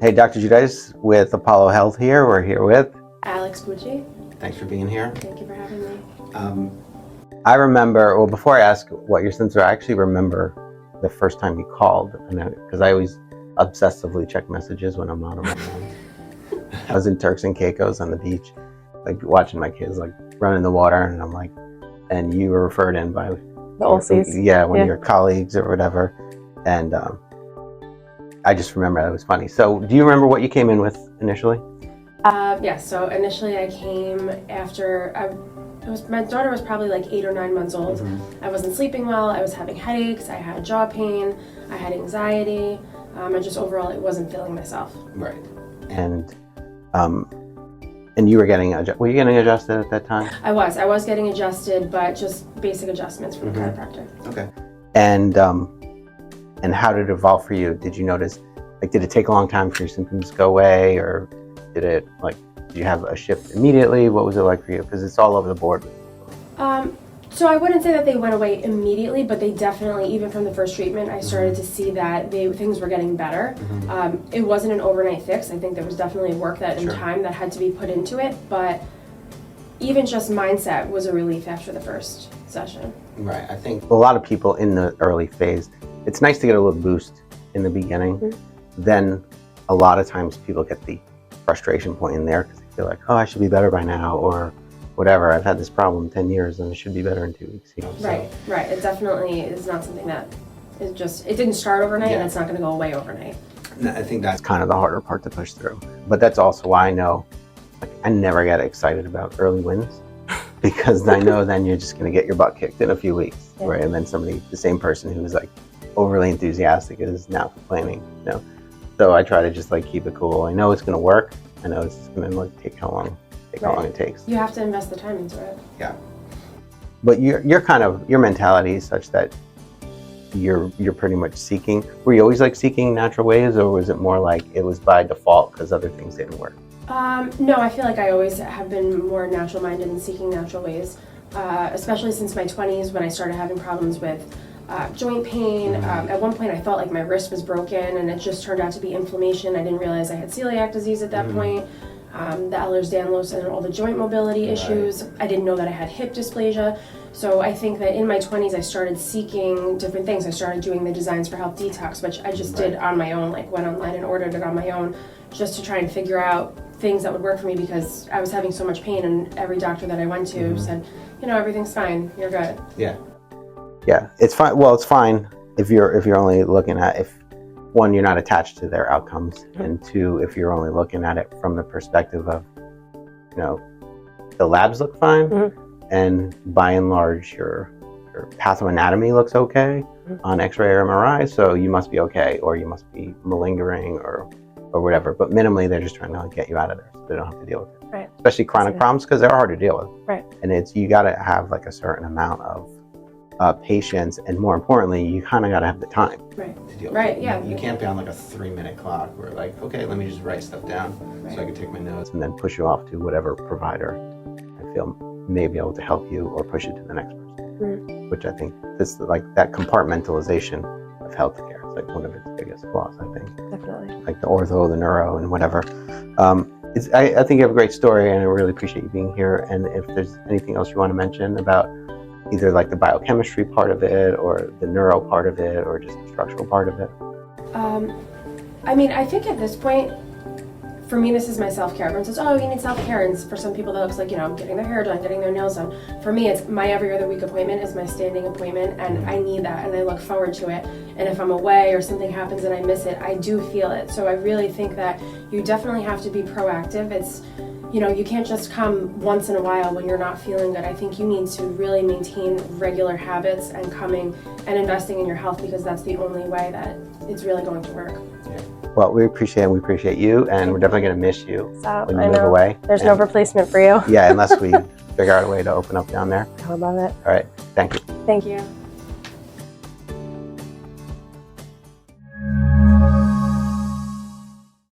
Hey, Dr. Giudice with ApolloHealth here. We're here with Alex Bucci. Thanks for being here. Thank you for having me. I remember, well, before I ask what your symptoms are, I actually remember the first time you called, because I always obsessively check messages when I'm not on my phone. I was in Turks and Caicos on the beach, like watching my kids like run in the water, and I'm like, and you were referred in by The Olseys. one of your colleagues or whatever, and I just remember that. It was funny. So do you remember what you came in with initially? Yes, so initially I came after, my daughter was probably like 8 or 9 months old. I wasn't sleeping well, I was having headaches, I had jaw pain, I had anxiety, and just overall I wasn't feeling myself. Right. And you were getting, were you getting adjusted at that time? I was getting adjusted, but just basic adjustments from the chiropractor. Okay. And how did it evolve for you? Did you notice, like, did it take a long time for your symptoms to go away, or did you have a shift immediately? What was it like for you? Because it's all over the board. So I wouldn't say that they went away immediately, but they definitely, even from the first treatment, I started to see that things were getting better. It wasn't an overnight fix. I think there was definitely work and time that had to be put into it, but even just mindset was a relief after the first session. Right. I think a lot of people in the early phase, it's nice to get a little boost in the beginning. Then a lot of times people get the frustration point in there because they feel like, oh, I should be better by now, or whatever. I've had this problem 10 years and it should be better in 2 weeks. You know, right. It definitely is not something that is just, it didn't start overnight and it's not going to go away overnight. I think that's kind of the harder part to push through. But that's also why I know, like, I never get excited about early wins because I know then you're just going to get your butt kicked in a few weeks, right? And then the same person who's like overly enthusiastic is now complaining, you know? So I try to just like keep it cool. I know it's going to work. I know it's going to like take how long it takes. You have to invest the time into it. Yeah. But your mentality is such that you're pretty much seeking. Were you always like seeking natural ways, or was it more like it was by default because other things didn't work? No, I feel like I always have been more natural minded and seeking natural ways, especially since my 20s when I started having problems with joint pain. At one point I felt like my wrist was broken and it just turned out to be inflammation. I didn't realize I had celiac disease at that point. The Ehlers-Danlos and all the joint mobility issues. I didn't know that I had hip dysplasia. So I think that in my 20s I started seeking different things. I started doing the Designs for Health detox, which I just did on my own, like went online and ordered it on my own just to try and figure out things that would work for me because I was having so much pain and every doctor that I went to said, you know, everything's fine, you're good. Yeah, it's fine. Well, it's fine if you're only looking at, if one, you're not attached to their outcomes, and two, if you're only looking at it from the perspective of, you know, the labs look fine, and by and large your pathoanatomy looks okay on X-ray or MRI, so you must be okay, or you must be malingering or whatever. But minimally, they're just trying to get you out of there, so they don't have to deal with it. Right. Especially chronic problems, because they're hard to deal with. Right. And you got to have like a certain amount of patience, and more importantly, you kind of got to have the time to deal with it. You can't be on like a 3-minute clock where like, okay, let me just write stuff down so I can take my notes and then push you off to whatever provider I feel may be able to help you or push it to the next person. Which I think this, like, that compartmentalization of healthcare is like one of its biggest flaws, I think. Definitely. Like the ortho, the neuro, and whatever. I think you have a great story, and I really appreciate you being here. And if there's anything else you want to mention about either like the biochemistry part of it, or the neuro part of it, or just the structural part of it? I mean, I think at this point, for me, this is my self-care. Everyone says, oh, you need self-care. And for some people, that looks like, you know, getting their hair done, getting their nails done. For me, it's my every other week appointment is my standing appointment, and I need that, and I look forward to it. And if I'm away or something happens and I miss it, I do feel it. So I really think that you definitely have to be proactive. It's, you know, you can't just come once in a while when you're not feeling good. I think you need to really maintain regular habits and coming and investing in your health, because that's the only way that it's really going to work. Yeah. Well, we appreciate you, and we're definitely going to miss you when you move away. There's no replacement for you. Yeah, unless we figure out a way to open up down there. I would love it. All right. Thank you. Thank you.